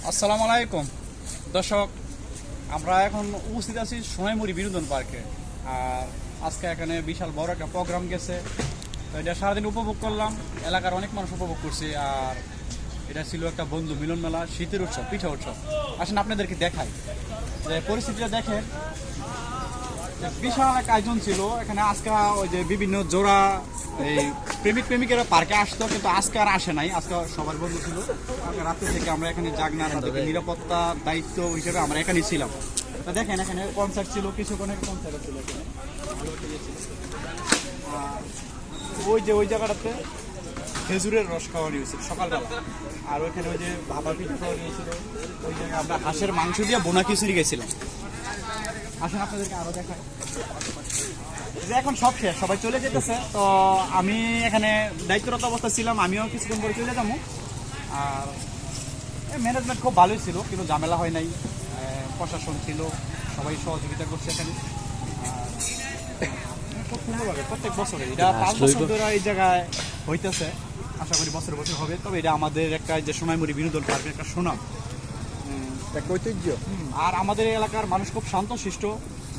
আসসালামু আলাইকুম দর্শক, আমরা এখন উপস্থিত আছি সোনাইমুড়ি বিনোদন পার্কে। আর আজকে এখানে বিশাল বড় একটা প্রোগ্রাম গেছে, তো এটা সারাদিন উপভোগ করলাম। এলাকার অনেক মানুষ উপভোগ করছে। আর এটা ছিল একটা বন্ধু মিলন মেলা, শীতের উৎসব, পিঠা উৎসব। আসেন আপনাদেরকে দেখাই যে পরিস্থিতিটা দেখেন। বিশাল এক আয়োজন ছিল এখানে। আজকে ওই যে বিভিন্ন জোড়া এই প্রেমিকেরা পার্কে আসতো, কিন্তু আজকে আর আসে নাই। আজকে সবার বন্ধ ছিল। রাত্রে থেকে আমরা এখানে জাগনা, তাদেরকে নিরাপত্তার দায়িত্ব হিসেবে আমরা এখানেই ছিলাম। তা দেখেন এখানে কনসার্ট ছিল, কিছুক্ষণের কনসার্ট ছিল এখানে। ওই যে ওই জায়গাটাতে খেজুরের রস খাওয়া নিয়েছিল সকালবেলা। আর ওইখানে ওই যে ভাপা পিঠা খাওয়া নিয়েছিল। ওই জায়গায় আমরা হাঁসের মাংস দিয়ে বোনা খিচুড়ি গেছিলাম। আসেন আপনাদেরকে আরো দেখাই। এখন সব শেষ, সবাই চলে যেতেছে। তো আমি এখানে দায়িত্বরত অবস্থা ছিলাম, আমিও কিছুক্ষণ পরে চলে যাবো। আর ম্যানেজমেন্ট খুব ভালোই ছিল, কিন্তু ঝামেলা হয় নাই। প্রশাসন ছিল, সবাই সহযোগিতা করছে এখানে। খুব সুন্দরভাবে প্রত্যেক বছরে এটা 5 বছর ধরে এই জায়গায় হইতেছে। আশা করি বছর বছর হবে। তবে এটা আমাদের একটা যে সোনাইমুড়ি বিনোদন পার্কের একটা সুনাম, একটা ঐতিহ্য। আর আমাদের এলাকার মানুষ খুব শান্তশিষ্ট,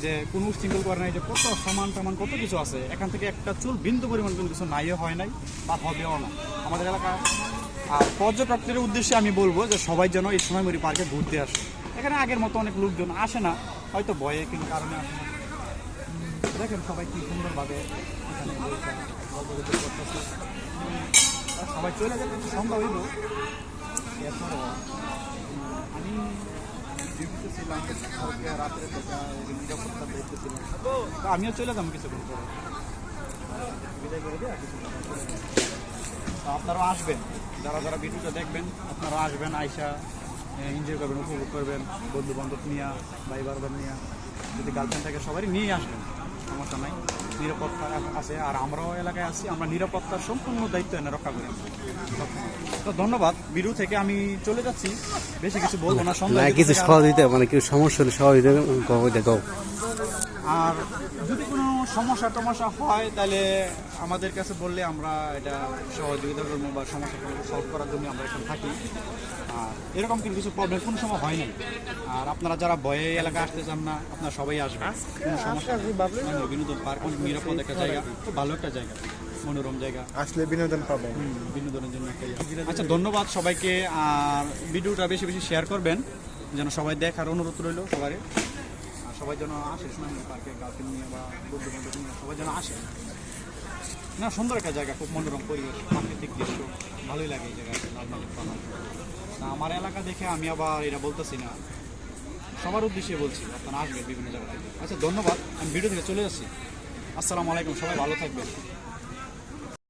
যে কোনো সিঙ্গল করে নাই, যে কত সামান টামান কত কিছু আছে। এখান থেকে একটা চুল বিন্দু পরিমাণ কোনো কিছু নাইও হয় নাই বা হবেও না আমাদের এলাকায়। আর পর্যটকদের উদ্দেশ্যে আমি বলবো যে সবাই যেন এই সোনাইমুড়ি পার্কে ঘুরতে আসে। এখানে আগের মতো অনেক লোকজন আসে না, হয়তো ভয়ে কিন্তু কারণে আসে না। দেখেন সবাই কি সুন্দরভাবে এখানে করতেছে। সবাই চলে যাবে, সন্ধ্যা হইল। এরপরও আমি ছিলাম রাত্রে থেকে নিরাপত্তার দায়িত্ব ছিলাম। তো আমিও চলে যাবো কিছুক্ষণ পরে, বিদায় করে দিয়ে কিছুক্ষণ পরে। তো আপনারাও আসবেন, যারা যারা ভিডিওটা দেখবেন আপনারা আসবেন, আইসা এনজয় করবেন, উপভোগ করবেন। বন্ধু বান্ধব নিয়ে, ভাই বারবার নিয়ে, যদি গার্লফ্রেন্ড থাকে সবারই নিয়েই আসবেন, সমস্যা নাই। নিরাপত্তা আছে, আর আমরাও এলাকায় আছি। আমরা নিরাপত্তার সম্পূর্ণ দায়িত্ব এনে রক্ষা করি। তো ধন্যবাদ। ভিডিও থেকে আমি চলে যাচ্ছি, বেশি কিছু বলবো না। কিছু সহযোগিতা মানে কিছু সমস্যা হলে সহযোগিতা। আর যদি কোনো সমস্যা টমস্যা হয় তাহলে আমাদের কাছে বললে আমরা এটা সহযোগিতা করবো, বা সমস্যাগুলো সলভ করার জন্য আমরা এখানে থাকি। আর এরকম কিন্তু কিছু প্রবলেম কোনো সময় হয় নাই। আর আপনারা যারা ভয়ে এলাকায় আসতে চান না, আপনারা সবাই আসবেন, কোনো সমস্যা নেই। বিনোদন পার্ক অনেক নিরাপদ একটা জায়গা, খুব ভালো একটা জায়গা, মনোরম জায়গা। আসলে বিনোদন পাবেন, বিনোদনের জন্য একটা। আচ্ছা, ধন্যবাদ সবাইকে। আর ভিডিওটা বেশি বেশি শেয়ার করবেন, যেন সবাই দেখার অনুরোধ রইল সবাই। আর সবাই যেন আসে সোনাইমুড়ি পার্কে, গার্লফ্রেন্ড নিয়ে বা বন্ধু বান্ধব নিয়ে সবাই যেন আসে। না, সুন্দর একটা জায়গা, খুব মনোরম পরিবেশ, প্রাকৃতিক দৃশ্য, ভালোই লাগে এই জায়গায়। আমার এলাকা দেখে আমি আবার এটা বলতেছি না, সবার উদ্দেশ্যে বলছি, আপনারা আসবেন বিভিন্ন জায়গা থেকে। আচ্ছা, ধন্যবাদ। আমি ভিডিও থেকে চলে যাচ্ছি। আসসালামু আলাইকুম, সবাই ভালো থাকবেন।